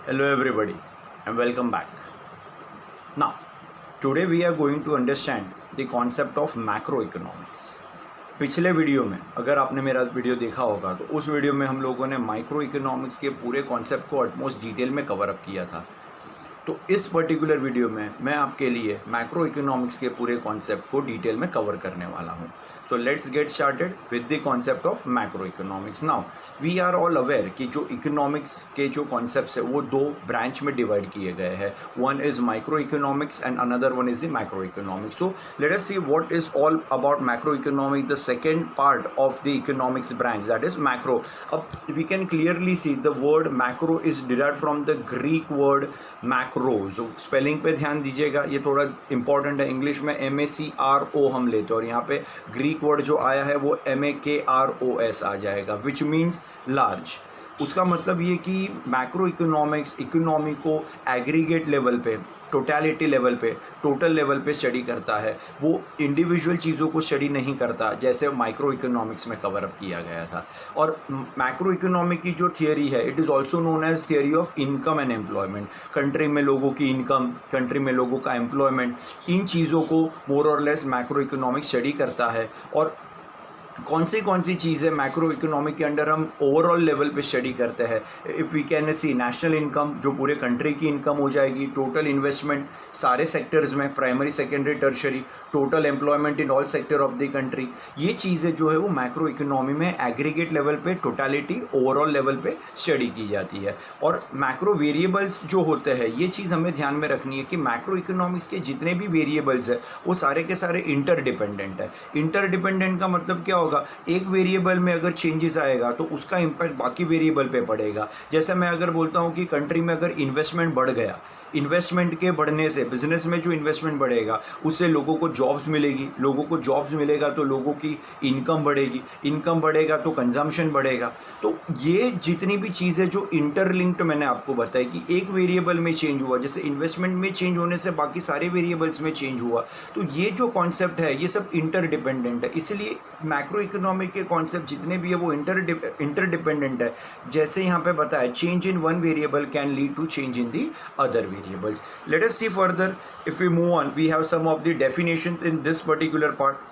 Hello everybody and welcome back. Now, today we are going to understand the concept of macroeconomics. पिछले video में अगर आपने मेरा video देखा होगा तो उस वीडियो में हम लोगों ने माइक्रो इकोनॉमिक्स के पूरे कॉन्सेप्ट को ऑलमोस्ट डिटेल में कवर अप किया था। तो इस पर्टिकुलर वीडियो में मैं आपके लिए मैक्रो इकोनॉमिक्स के पूरे कॉन्सेप्ट को डिटेल में कवर करने वाला हूँ। So let's get started with the concept of macro economics. Now we are all aware कि जो इकोनॉमिक्स के जो कॉन्सेप्ट्स है वो दो ब्रांच में डिवाइड किए गए हैं। One is micro economics and another one is the macro economics. So let us see what is all about macro economics, the second part of the economics branch, that is macro. अब we can clearly see the word macro is derived from the Greek word macros. Spelling पे ध्यान दीजिएगा, ये थोड़ा important है। English में MACRO हम लेते हैं और यहाँ पे ग्रीक वर्ड जो आया है वो MAKROS आ जाएगा, विच मीन्स लार्ज। उसका मतलब ये कि मैक्रो इकोनॉमिक्स इकोनॉमी को एग्रीगेट लेवल पे, टोटलिटी लेवल पे, टोटल लेवल पे स्टडी करता है। वो इंडिविजुअल चीज़ों को स्टडी नहीं करता जैसे माइक्रो इकोनॉमिक्स में कवर अप किया गया था। और मैक्रो इकोनॉमिक की जो थियरी है it is also known as theory of income and employment. Country में लोगों की इनकम, कंट्री में लोगों का एम्प्लॉयमेंट, इन चीज़ों को मोर और लेस मैक्रो इकोनॉमिक्स स्टडी करता है। और कौन सी चीज़ें मैक्रो इकोनॉमिक के अंडर हम ओवरऑल लेवल पे स्टडी करते हैं। If we can see national income, जो पूरे कंट्री की इनकम हो जाएगी, टोटल इन्वेस्टमेंट सारे सेक्टर्स में, primary secondary tertiary, total employment in all sector of the country, ये चीज़ें जो है वो मैक्रो इकोनॉमी में एग्रीगेट लेवल पे, टोटलिटी ओवरऑल लेवल पे स्टडी की जाती है। और मैक्रो वेरिएबल्स जो होते हैं, ये चीज़ हमें ध्यान में रखनी है कि मैक्रो इकोनॉमिक्स के जितने भी वेरिएबल्स है वो सारे के सारे इंटरडिपेंडेंट है। इंटरडिपेंडेंट का मतलब क्या होगा? एक वेरिएबल में अगर चेंजेस आएगा तो उसका इंपैक्ट बाकी वेरिएबल पे पड़ेगा। जैसे मैं अगर बोलता हूँ कि कंट्री में अगर इन्वेस्टमेंट बढ़ गया, इन्वेस्टमेंट के बढ़ने से बिजनेस में जो इन्वेस्टमेंट बढ़ेगा उससे लोगों को जॉब्स मिलेगी, लोगों को जॉब्स मिलेगा तो लोगों की इनकम बढ़ेगी, इनकम बढ़ेगा तो कंजम्पशन बढ़ेगा। तो ये जितनी भी चीज़ें जो इंटरलिंक्ड मैंने आपको बताई कि एक वेरिएबल में चेंज हुआ, जैसे इन्वेस्टमेंट में चेंज होने से बाकी सारे वेरिएबल्स में चेंज हुआ, तो ये जो कॉन्सेप्ट है ये सब इंटरडिपेंडेंट है। इसलिए मैक्रो इकोनॉमिक के कॉन्सेप्ट जितने भी है वो इंटरडिपेंडेंट है। जैसे यहाँ पे बताया, change in one variable can lead to change in the other variables. Let us see further. If we move on, we have some of the definitions in this particular part.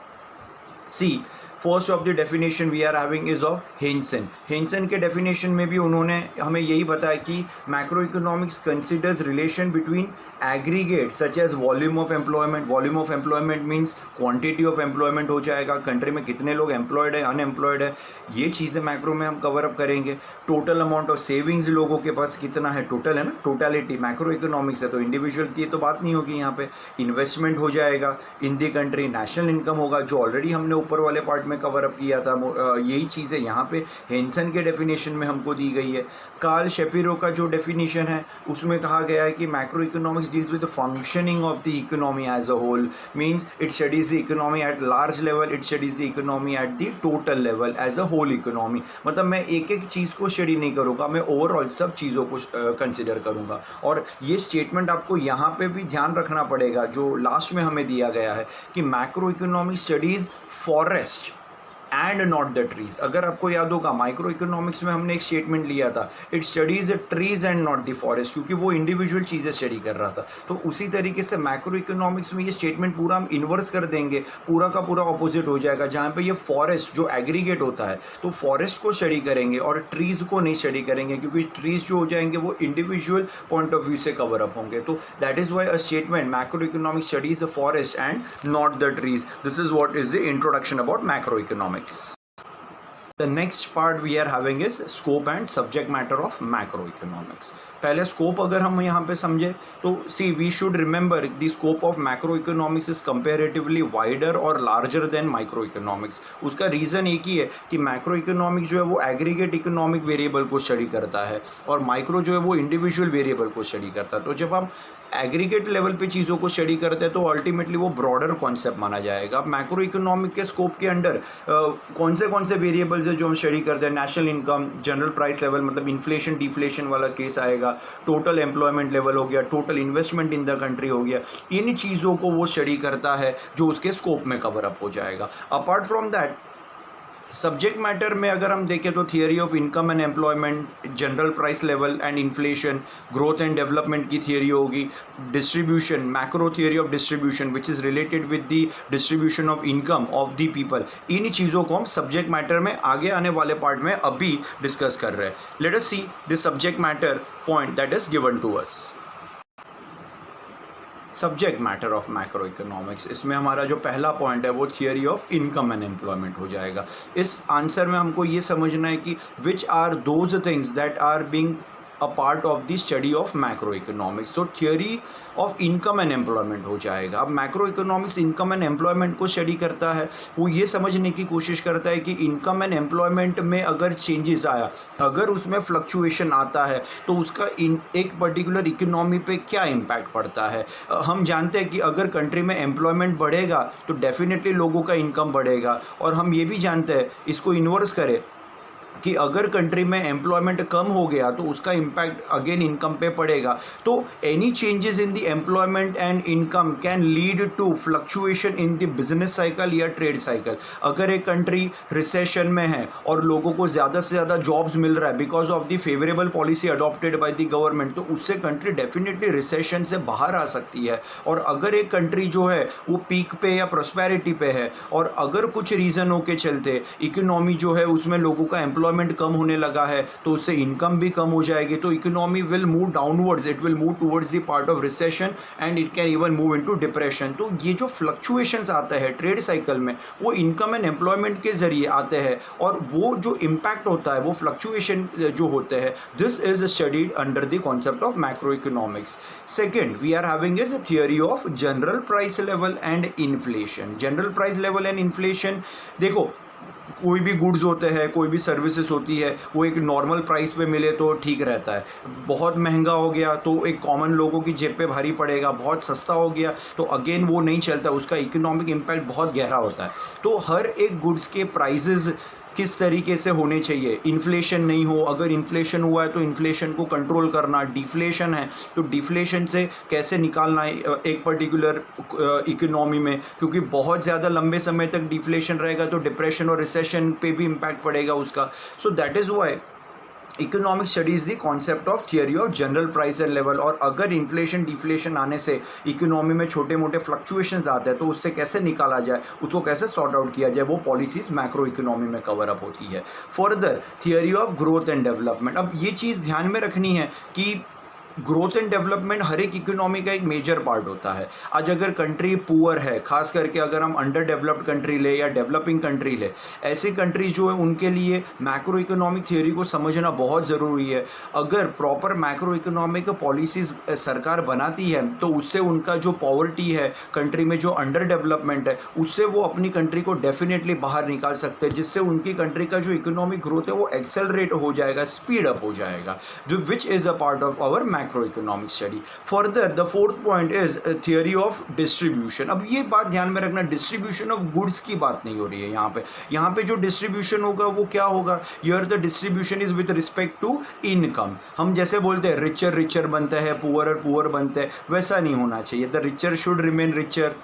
See, first of the definition we are having is of Hansen. Hansen के definition में भी उन्होंने हमें यही बताया कि macro economics considers relation between aggregate such as volume of employment. Volume of employment means quantity of employment हो जाएगा, कंट्री में कितने लोग एम्प्लॉयड है, अनएम्प्लॉयड है, ये चीज़ें मैक्रो में हम कवर अप करेंगे। टोटल अमाउंट ऑफ सेविंग्स लोगों के पास कितना है, टोटल है ना, टोटलिटी मैक्रो इकोनॉमिक्स है तो इंडिविजुअल की तो बात नहीं होगी यहाँ पे। इन्वेस्टमेंट हो जाएगा इन दी कंट्री, नेशनल इनकम होगा जो ऑलरेडी हमने ऊपर वाले पार्ट में कवर अप किया था। यही चीज़ें यहाँ पे हेंसन के डेफिनेशन में हमको दी गई है। कार्ल शेपिरो का जो डेफिनेशन है उसमें कहा गया है कि macro economics deals with the functioning of the economy as a whole, means it studies the economy at large level, it studies the economy at the total level as a whole economy. मतलब मैं एक एक चीज़ को study नहीं करूँगा, मैं overall सब चीज़ों को कंसिडर करूँगा। और ये स्टेटमेंट आपको यहाँ पे भी ध्यान रखना पड़ेगा जो लास्ट में हमें दिया गया है कि macro economic studies forest and not the trees. अगर आपको याद होगा माइक्रो इकोनॉमिक्स में हमने एक स्टेटमेंट लिया था, it studies the trees and not the forest, क्योंकि वो इंडिविजुअल चीज़ें स्टडी कर रहा था। तो उसी तरीके से मैक्रो इकोनॉमिक्स में ये स्टेटमेंट पूरा हम इन्वर्स कर देंगे, पूरा का पूरा ऑपोजिट हो जाएगा। जहाँ पे ये फॉरेस्ट जो एग्रीगेट होता है तो फॉरेस्ट को स्टडी करेंगे और ट्रीज को नहीं स्टडी करेंगे, क्योंकि ट्रीज जो हो जाएंगे वो इंडिविजुअल पॉइंट ऑफ व्यू से कवर अप होंगे। तो that is why a statement macro economics studies the forest and not the trees. This is what is the introduction about macro economics. The next part we are having is scope and subject matter of macroeconomics. पहले scope अगर हम यहाँ पे समझे तो see we should remember the scope of macro economics is comparatively wider और larger than micro economics. उसका reason एक ही है कि मैक्रो इकोनॉमिक्स जो है वो एग्रीगेट इकोनॉमिक वेरिएबल को स्टडी करता है और माइक्रो जो है वो इंडिविजुअल वेरिएबल को स्टडी करता है। तो जब हम एग्रीगेट लेवल पे चीज़ों को स्टडी करते हैं तो अल्टीमेटली वो ब्रॉडर कॉन्सेप्ट माना जाएगा। मैक्रो इकोनॉमिक के स्कोप के अंडर कौन से वेरिएबल्स है जो हम स्टडी करते हैं, national income, general price level मतलब इन्फ्लेशन डिफ्लेशन वाला केस आएगा, टोटल एम्प्लॉयमेंट लेवल हो गया, total investment in the country हो गया, इन चीज़ों को वो स्टडी करता है जो उसके स्कोप में कवर अप हो जाएगा। Apart from that subject matter में अगर हम देखें तो theory of income and employment, general price level and inflation, growth and development की थियरी होगी, distribution, macro theory of distribution which is related with the distribution of income of the people. इन चीज़ों को हम सब्जेक्ट मैटर में आगे आने वाले पार्ट में अभी डिस्कस कर रहे हैं। Let us see the subject matter point that is given to us. Subject matter of macro economics, इसमें हमारा जो पहला पॉइंट है वो theory of income and employment हो जाएगा। इस आंसर में हमको ये समझना है कि which are those things that are being a part of the study of macro economics. तो theory of income and employment हो जाएगा। अब macro economics income and employment को स्टडी करता है, वो ये समझने की कोशिश करता है कि इनकम एंड एम्प्लॉयमेंट में अगर चेंजेस आया, अगर उसमें फ्लक्चुएशन आता है तो उसका एक पर्टिकुलर इकोनॉमी पे क्या इम्पैक्ट पड़ता है। हम जानते हैं कि अगर कंट्री में एम्प्लॉयमेंट बढ़ेगा तो डेफिनेटली लोगों का इनकम बढ़ेगा, और हम ये भी जानते हैं, इसको इन्वर्स करें कि अगर कंट्री में एम्प्लॉयमेंट कम हो गया तो उसका इम्पैक्ट अगेन इनकम पे पड़ेगा। तो any changes in the employment and income can lead to fluctuation in the business cycle या ट्रेड साइकिल। अगर एक कंट्री रिसेशन में है और लोगों को ज़्यादा से ज़्यादा जॉब्स मिल रहा है because of the favourable policy adopted by the government, तो उससे कंट्री डेफिनेटली रिसेशन से बाहर आ सकती है। और अगर एक कंट्री जो है वो पीक पे या प्रोस्पेरिटी पे है और अगर कुछ रीज़नों के चलते इकोनॉमी जो है उसमें लोगों का एम्प्लॉयमेंट कम होने लगा है तो उससे इनकम भी कम हो जाएगी, तो economy will move downwards, it will move towards the part of recession and it can even move into depression. तो ये जो फ्लक्चुएशंस आते हैं ट्रेड साइकिल में वो इनकम एंड एम्प्लॉयमेंट के जरिए आते हैं, और वो जो इम्पैक्ट होता है वो फ्लक्चुएशन जो होते हैं, this is studied under the concept of macro economics. Second we are having is theory of general price level and inflation. General price level and inflation, देखो कोई भी गुड्स होते हैं, कोई भी सर्विसेज होती है, वो एक नॉर्मल प्राइस पे मिले तो ठीक रहता है। बहुत महंगा हो गया तो एक कॉमन लोगों की जेब पे भारी पड़ेगा, बहुत सस्ता हो गया तो अगेन वो नहीं चलता, उसका इकोनॉमिक इम्पैक्ट बहुत गहरा होता है। तो हर एक गुड्स के प्राइजेज़ किस तरीके से होने चाहिए, इन्फ्लेशन नहीं हो, अगर इन्फ्लेशन हुआ है तो इन्फ्लेशन को कंट्रोल करना, डिफ्लेशन है तो डिफ्लेशन से कैसे निकालना है एक पर्टिकुलर इकोनॉमी में, क्योंकि बहुत ज़्यादा लंबे समय तक डिफ्लेशन रहेगा तो डिप्रेशन और रिसेशन पे भी इम्पैक्ट पड़ेगा उसका। So that is why economic studies the concept of theory of general price and level. और अगर इन्फ्लेशन डिफ्लेशन आने से इकोनॉमी में छोटे मोटे फ्लक्चुएशंस आते हैं तो उससे कैसे निकाला जाए, उसको कैसे सॉर्ट आउट किया जाए, वो पॉलिसीज़ मैक्रो इकोनॉमी में कवर अप होती है। Further theory of growth and development, अब ये चीज़ ध्यान में रखनी है कि ग्रोथ एंड डेवलपमेंट हर एक इकोनॉमी का एक मेजर पार्ट होता है। आज अगर कंट्री पुअर है, खास करके अगर हम अंडर डेवलप्ड कंट्री ले या डेवलपिंग कंट्री ले, ऐसे कंट्रीज जो है उनके लिए मैक्रो इकोनॉमिक थियोरी को समझना बहुत ज़रूरी है। अगर प्रॉपर मैक्रो इकोनॉमिक पॉलिसीज़ सरकार बनाती है तो उससे उनका जो पॉवर्टी है कंट्री में, जो अंडर डेवलपमेंट है, उससे वो अपनी कंट्री को डेफिनेटली बाहर निकाल सकते हैं, जिससे उनकी कंट्री का जो इकोनॉमिक ग्रोथ है वो एक्सेलरेट हो जाएगा, स्पीड अप हो जाएगा, which is a part of our macroeconomic study. Further, the fourth point is theory of distribution. अब ये बात ध्यान में रखना, डिस्ट्रीब्यूशन ऑफ गुड्स की बात नहीं हो रही है यहाँ पे जो डिस्ट्रीब्यूशन होगा वो क्या होगा, here the distribution is with respect to income. हम जैसे बोलते हैं रिचर रिचर बनता है, पुअर बनते हैं, वैसा नहीं होना चाहिए। The richer should remain richer,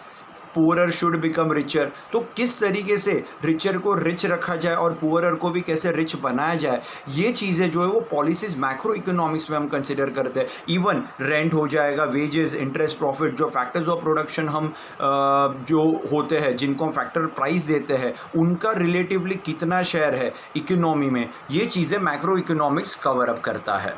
poorer should become richer. तो किस तरीके से रिचर को रिच रखा जाए और पुअरर को भी कैसे रिच बनाया जाए, ये चीज़ें जो है वो पॉलिसीज़ मैक्रो इकोनॉमिक्स में हम कंसिडर करते हैं। इवन रेंट हो जाएगा, वेजेस, इंटरेस्ट, प्रॉफिट, जो फैक्टर्स ऑफ प्रोडक्शन हम जो होते हैं जिनको हम फैक्टर प्राइस देते हैं, उनका रिलेटिवली कितना शेयर है इकोनॉमी में, ये चीज़ें मैक्रो इकोनॉमिक्स कवर अप करता है।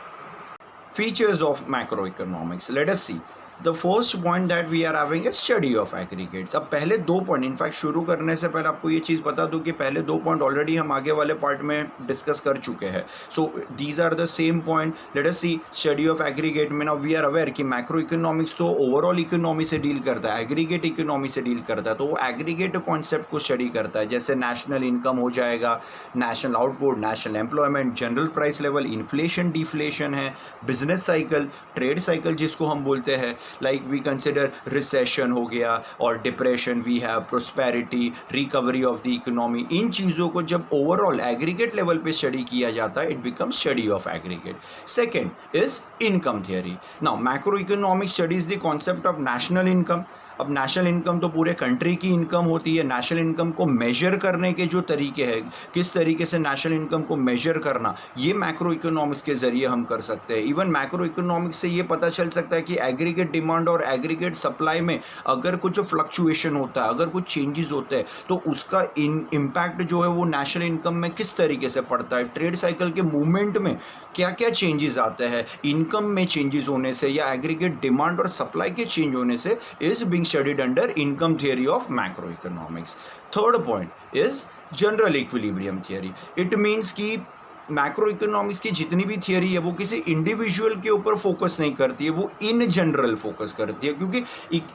Features of macro economics, let us see the first point that we are having a study of aggregates. अब पहले दो पॉइंट, इनफैक्ट शुरू करने से पहले आपको ये चीज़ बता दूं कि पहले दो पॉइंट ऑलरेडी हम आगे वाले पार्ट में डिस्कस कर चुके हैं। So these are the same point. Let us see study of aggregate में नाउ वी आर अवेयर कि मैक्रो इकोनॉमिक्स तो ओवरऑल इकोनॉमी से डील करता है, एग्रीगेट इकोनॉमी से डील करता है, तो वो एग्रीगेट कॉन्सेप्ट को स्टडी करता है। जैसे नेशनल इनकम हो जाएगा, national output, national employment, general price level, inflation deflation है, बिजनेस साइकिल, ट्रेड साइकिल जिसको हम बोलते हैं, लाइक वी कंसिडर रिसेशन हो गया और depression, we have prosperity, recovery of the economy. इन चीज़ों को जब ओवरऑल एग्रीगेट लेवल पे स्टडी किया जाता है, it becomes study of aggregate. Second is income theory. Now macro economic studies the concept of national income अब नेशनल इनकम तो पूरे कंट्री की इनकम होती है। नेशनल इनकम को मेजर करने के जो तरीके हैं, किस तरीके से नेशनल इनकम को मेजर करना, ये मैक्रो इकोनॉमिक्स के ज़रिए हम कर सकते हैं। इवन मैक्रो इकोनॉमिक्स से ये पता चल सकता है कि एग्रीगेट डिमांड और एग्रीगेट सप्लाई में अगर कुछ फ्लक्चुएशन होता है, अगर कुछ चेंजेस होते हैं, तो उसका इम्पैक्ट जो है वो नेशनल इनकम में किस तरीके से पड़ता है। ट्रेड साइकिल के मूवमेंट में क्या क्या चेंजेस आते हैं, इनकम में चेंजेस होने से या एग्रीगेट डिमांड और सप्लाई के चेंज होने से, is being studied under income theory of macro economics. Third point is general equilibrium theory. It means कि मैक्रो इकोनॉमिक्स की जितनी भी थियरी है वो किसी इंडिविजुअल के ऊपर फोकस नहीं करती है, वो इन जनरल फोकस करती है, क्योंकि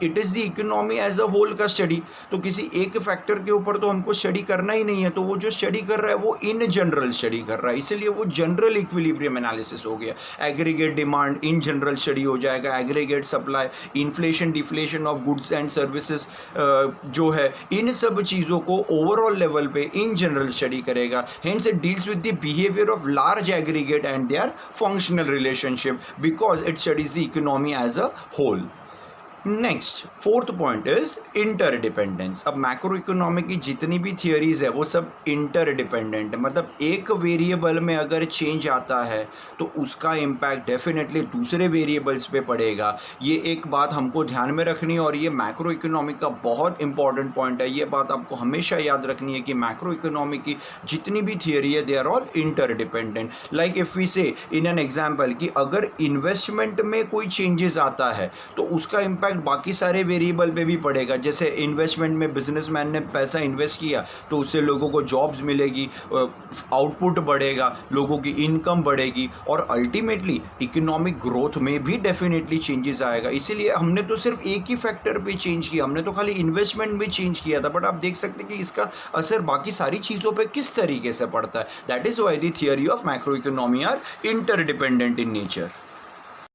it is the economy as a whole का स्टडी। तो किसी एक फैक्टर के ऊपर तो हमको स्टडी करना ही नहीं है, तो वो जो स्टडी कर रहा है वो इन जनरल स्टडी कर रहा है, इसीलिए वो जनरल इक्विलिब्रियम एनालिसिस हो गया। Aggregate demand in general study हो जाएगा, aggregate supply, inflation deflation of goods and services जो है, इन सब चीज़ों को ओवरऑल लेवल पे इन जनरल स्टडी करेगा। Hence it deals with the behaviour of large aggregate and their functional relationship because it studies the economy as a whole. Next fourth point is interdependence. अब macro economy की जितनी भी theories है वो सब interdependent है, मतलब एक वेरिएबल में अगर चेंज आता है तो उसका इम्पैक्ट डेफिनेटली दूसरे वेरिएबल्स पे पड़ेगा। ये एक बात हमको ध्यान में रखनी है और ये मैक्रो इकोनॉमी का बहुत इंपॉर्टेंट पॉइंट है। ये बात आपको हमेशा याद रखनी है कि मैक्रो इकोनॉमी की जितनी भी थियरी है they are all interdependent. Like if we say in an example कि अगर इन्वेस्टमेंट में कोई चेंजेस आता है तो उसका इम्पैक्ट बाकी सारे वेरिएबल पे भी पड़ेगा। जैसे इन्वेस्टमेंट में बिजनेसमैन ने पैसा इन्वेस्ट किया तो उससे लोगों को जॉब्स मिलेगी, आउटपुट बढ़ेगा, लोगों की इनकम बढ़ेगी और अल्टीमेटली इकोनॉमिक ग्रोथ में भी डेफिनेटली चेंजेस आएगा। इसीलिए हमने तो सिर्फ एक ही फैक्टर पे चेंज किया, हमने तो खाली इन्वेस्टमेंट में चेंज किया था, बट आप देख सकते हैं कि इसका असर बाकी सारी चीज़ों पर किस तरीके से पड़ता है। That is why the theory of macro economy are interdependent in nature.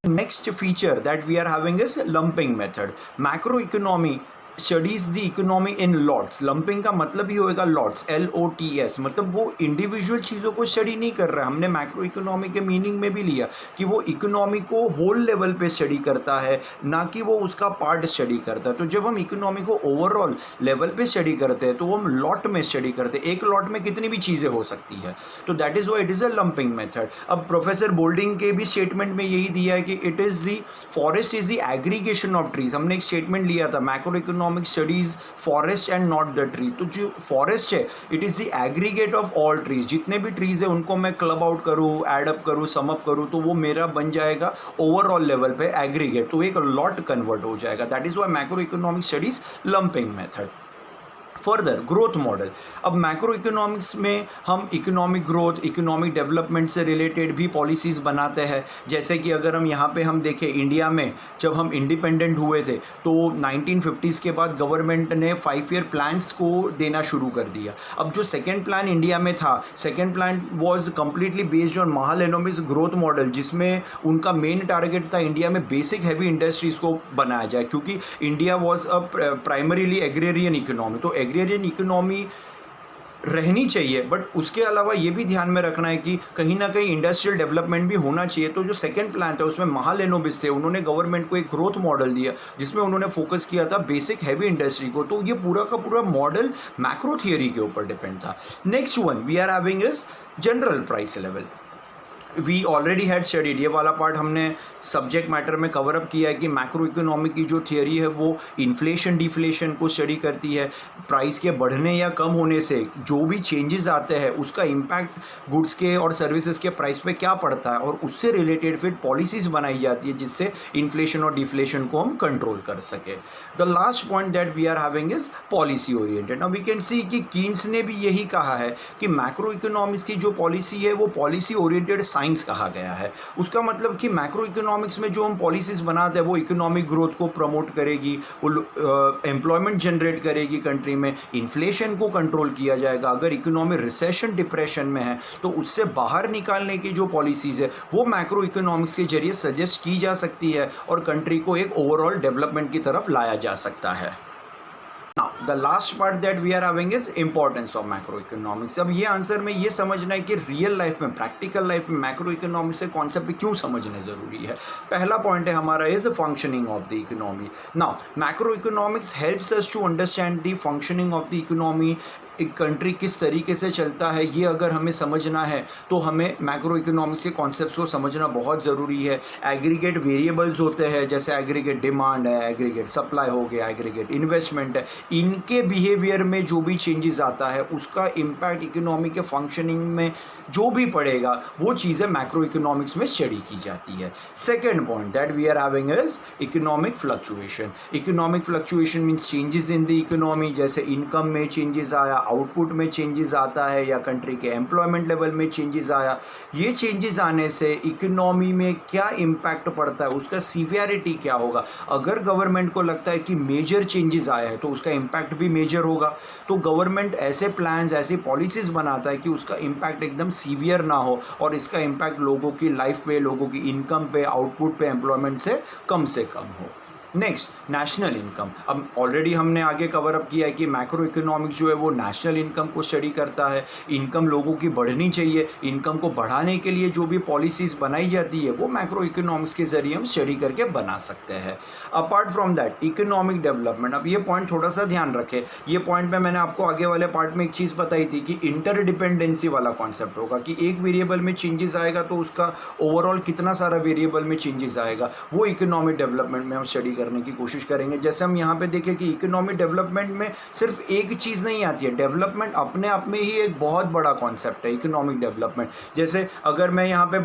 Next feature that we are having is lumping method. Macroeconomy studies the economy in lots. Lumping का मतलब ही होएगा लॉट्स, LOTS, मतलब वो इंडिविजुअल चीज़ों को study नहीं कर रहा है। हमने मैक्रो इकोनॉमी के मीनिंग में भी लिया कि वो इकोनॉमी को होल लेवल पे स्टडी करता है, ना कि वो उसका पार्ट स्टडी करता है। तो जब हम इकोनॉमी को ओवरऑल लेवल पे स्टडी करते हैं तो वो हम लॉट में स्टडी करते हैं, एक लॉट में कितनी भी चीज़ें हो सकती है। तो that is why it is a lumping method. अब प्रोफेसर बोल्डिंग के भी स्टेटमेंट में यही दिया है कि it is the forest is the aggregation of trees. हमने एक स्टेटमेंट लिया था, macro economic studies forest and not the tree. तो जो फॉरेस्ट है it is the aggregate of all trees, जितने भी ट्रीज है उनको मैं क्लब आउट करूँ, एड अप करूँ, सम अप करूँ तो वो मेरा बन जाएगा ओवरऑल लेवल पे एग्रीगेट, तो एक लॉट कन्वर्ट हो जाएगा। That is why macro economic studies lumping method. Further growth model. अब मैक्रो इकोनॉमिक्स में हम इकोनॉमिक ग्रोथ, इकोनॉमिक डेवलपमेंट से रिलेटेड भी पॉलिसीज़ बनाते हैं। जैसे कि अगर हम यहाँ पे हम देखें, इंडिया में जब हम इंडिपेंडेंट हुए थे तो 1950s के बाद गवर्नमेंट ने 5 ईयर प्लान्स को देना शुरू कर दिया। अब जो सेकेंड प्लान इंडिया में था, second plan was completely based on Mahalanobis growth model, जिसमें उनका मेन टारगेट था इंडिया में बेसिक हैवी इंडस्ट्रीज़ को बनाया जाए, क्योंकि India was a primarily agrarian economy. तो एग्रेरियन इकोनॉमी रहनी चाहिए, बट उसके अलावा ये भी ध्यान में रखना है कि कहीं ना कहीं इंडस्ट्रियल डेवलपमेंट भी होना चाहिए। तो जो सेकंड प्लान था उसमें महालेनोबिस थे, उन्होंने गवर्नमेंट को एक ग्रोथ मॉडल दिया जिसमें उन्होंने फोकस किया था बेसिक हैवी इंडस्ट्री को। तो ये पूरा का पूरा मॉडल मैक्रो थियरी के ऊपर डिपेंड था। Next one we are having is general price level. We already had studied, ये वाला पार्ट हमने सब्जेक्ट मैटर में कवर अप किया है कि मैक्रो इकोनॉमी की जो थियरी है वो इन्फ्लेशन डिफ्लेशन को स्टडी करती है। प्राइस के बढ़ने या कम होने से जो भी चेंजेस आते हैं उसका इम्पैक्ट गुड्स के और सर्विसेज के प्राइस पे क्या पड़ता है, और उससे रिलेटेड फिर पॉलिसीज़ बनाई जाती है जिससे इन्फ्लेशन और डिफ्लेशन को हम कंट्रोल कर सके। The last point that we are having is policy oriented. Now we can see कि कीन्स ने भी यही कहा है कि मैक्रो इकोनॉमिक्स की जो पॉलिसी है वो पॉलिसी ओरिएंटेड साइंस कहा गया है। उसका मतलब कि मैक्रो इकोनॉमिक्स में जो हम पॉलिसीज बनाते हैं वो इकोनॉमिक ग्रोथ को प्रमोट करेगी, वो एम्प्लॉयमेंट जनरेट करेगी कंट्री में, इन्फ्लेशन को कंट्रोल किया जाएगा। अगर इकोनॉमी रिसेशन डिप्रेशन में है तो उससे बाहर निकालने की जो पॉलिसीज़ है वो मैक्रो इकोनॉमिक्स के जरिए सजेस्ट की जा सकती है और कंट्री को एक ओवरऑल डेवलपमेंट की तरफ लाया जा सकता है। The last part that we are having is importance of macro economics. अब ये आंसर में ये समझना है कि रियल लाइफ में, प्रैक्टिकल लाइफ में मैक्रो इकोनॉमिक्स से कॉन्सेप्ट क्यों समझने ज़रूरी है। पहला पॉइंट है हमारा is functioning of the economy. Now macro economics helps us to understand the functioning of the economy. एक कंट्री किस तरीके से चलता है ये अगर हमें समझना है तो हमें मैक्रो इकोनॉमिक्स के कॉन्सेप्ट्स को समझना बहुत ज़रूरी है। एग्रीगेट वेरिएबल्स होते हैं, जैसे एग्रीगेट डिमांड है, एग्रीगेट सप्लाई हो गया, एग्रीगेट इन्वेस्टमेंट है, इनके बिहेवियर में जो भी चेंजेस आता है उसका इम्पैक्ट इकोनॉमी के फंक्शनिंग में जो भी पड़ेगा वो चीज़ें मैक्रो इकोनॉमिक्स में स्टडी की जाती है। Second point that we are having is economic fluctuation. Economic fluctuation means changes in the economy, जैसे इनकम में चेंजेस आया, आउटपुट में चेंजेस आता है, या कंट्री के एम्प्लॉयमेंट लेवल में चेंजेस आया। ये चेंजेस आने से इकोनॉमी में क्या इम्पैक्ट पड़ता है, उसका सीवियरिटी क्या होगा। अगर गवर्नमेंट को लगता है कि मेजर चेंजेस आया है तो उसका इम्पैक्ट भी मेजर होगा, तो गवर्नमेंट ऐसे प्लान्स, ऐसी पॉलिसीज़ बनाता है कि उसका इम्पैक्ट एकदम सीवियर ना हो और इसका इम्पैक्ट लोगों की लाइफ पे, लोगों की इनकम पे, आउटपुट पे, एम्प्लॉयमेंट से कम हो। Next, national income. अब ऑलरेडी हमने आगे कवर अप किया है कि मैक्रो इकोनॉमिक्स जो है वो नेशनल इनकम को स्टडी करता है। इनकम लोगों की बढ़नी चाहिए, इनकम को बढ़ाने के लिए जो भी पॉलिसीज़ बनाई जाती है वो मैक्रो इकोनॉमिक्स के ज़रिए हम स्टडी करके बना सकते हैं। Apart from that economic development. अब ये पॉइंट थोड़ा सा ध्यान रखें, ये पॉइंट में मैंने आपको आगे वाले पार्ट में एक चीज़ बताई थी कि इंटरडिपेंडेंसी वाला कॉन्सेप्ट होगा कि एक वेरिएबल में चेंजेस आएगा तो उसका ओवरऑल कितना सारा वेरिएबल में चेंजेस आएगा, वो इकोनॉमिक डेवलपमेंट में हम स्टडी करने की कोशिश करेंगे। जैसे हम यहाँ पे देखें कि इकोनॉमिक डेवलपमेंट में सिर्फ एक चीज़ नहीं आती है, डेवलपमेंट अपने आप में ही एक बहुत बड़ा कॉन्सेप्ट है इकोनॉमिक डेवलपमेंट। जैसे अगर मैं यहाँ पे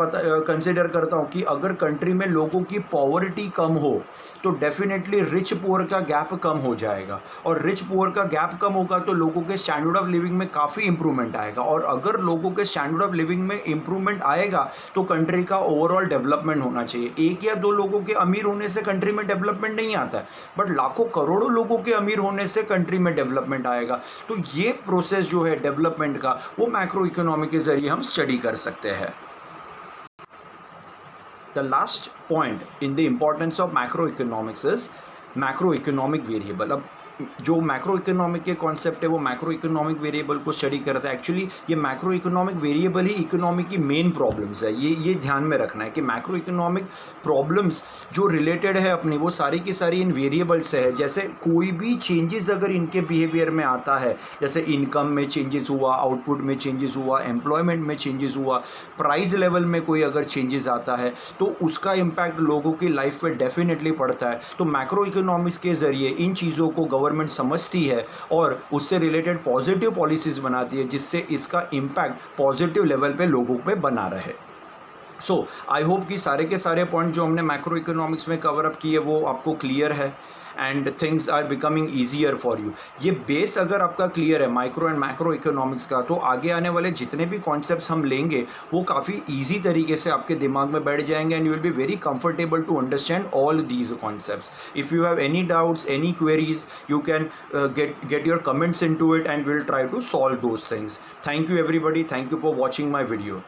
कंसिडर करता हूँ कि अगर कंट्री में लोगों की पॉवर्टी कम हो तो डेफिनेटली रिच पुअर का गैप कम हो जाएगा, और रिच पुअर का गैप कम होगा तो लोगों के स्टैंडर्ड ऑफ लिविंग में काफ़ी इंप्रूवमेंट आएगा, और अगर लोगों के स्टैंडर्ड ऑफ लिविंग में इंप्रूवमेंट आएगा तो कंट्री का ओवरऑल डेवलपमेंट होना चाहिए। एक या दो लोगों के अमीर होने से कंट्री में डेवलपमेंट नहीं आता है, बट लाखों करोड़ों लोगों के अमीर होने से कंट्री में डेवलपमेंट आएगा। तो ये प्रोसेस जो है डेवलपमेंट का वो मैक्रो इकोनॉमी के जरिए हम स्टडी कर सकते हैं। The last point in the importance of macroeconomics is macroeconomic variable। अब जो मैक्रो इकोनॉमिक के कॉन्सेप्ट है वो मैक्रो इकोनॉमिक वेरिएबल को स्टडी करता है। एक्चुअली ये मैक्रो इकोनॉमिक वेरिएबल ही इकोनॉमी की मेन प्रॉब्लम्स है, ये ध्यान में रखना है कि मैक्रो इकोनॉमिक प्रॉब्लम्स जो रिलेटेड है अपनी वो सारी की सारी इन वेरिएबल से है। जैसे कोई भी चेंजेस अगर इनके बिहेवियर में आता है, जैसे इनकम में चेंजेस हुआ, आउटपुट में चेंजेस हुआ, एम्प्लॉयमेंट में चेंजेस हुआ, प्राइस लेवल में कोई अगर चेंजेस आता है तो उसका इम्पैक्ट लोगों की लाइफ पे डेफिनेटली पड़ता है। तो मैक्रो इकोनॉमिक्स के ज़रिए इन चीज़ों को गवर्नमेंट समझती है और उससे रिलेटेड पॉजिटिव पॉलिसीज़ बनाती है जिससे इसका इम्पैक्ट पॉजिटिव लेवल पे लोगों पे बना रहे। सो आई होप कि सारे के सारे पॉइंट जो हमने मैक्रो इकोनॉमिक्स में कवर अप किए वो आपको क्लियर है and things are becoming easier for you. ये बेस अगर आपका क्लियर है माइक्रो एंड मैक्रो इकोनॉमिक्स का, तो आगे आने वाले जितने भी कॉन्सेप्ट्स हम लेंगे वो काफ़ी ईजी तरीके से आपके दिमाग में बैठ जाएंगे and you will be very comfortable to understand all these concepts. If you have any doubts, any queries, you can get your comments into it and we'll try to solve those things. Thank you everybody, thank you for watching my video.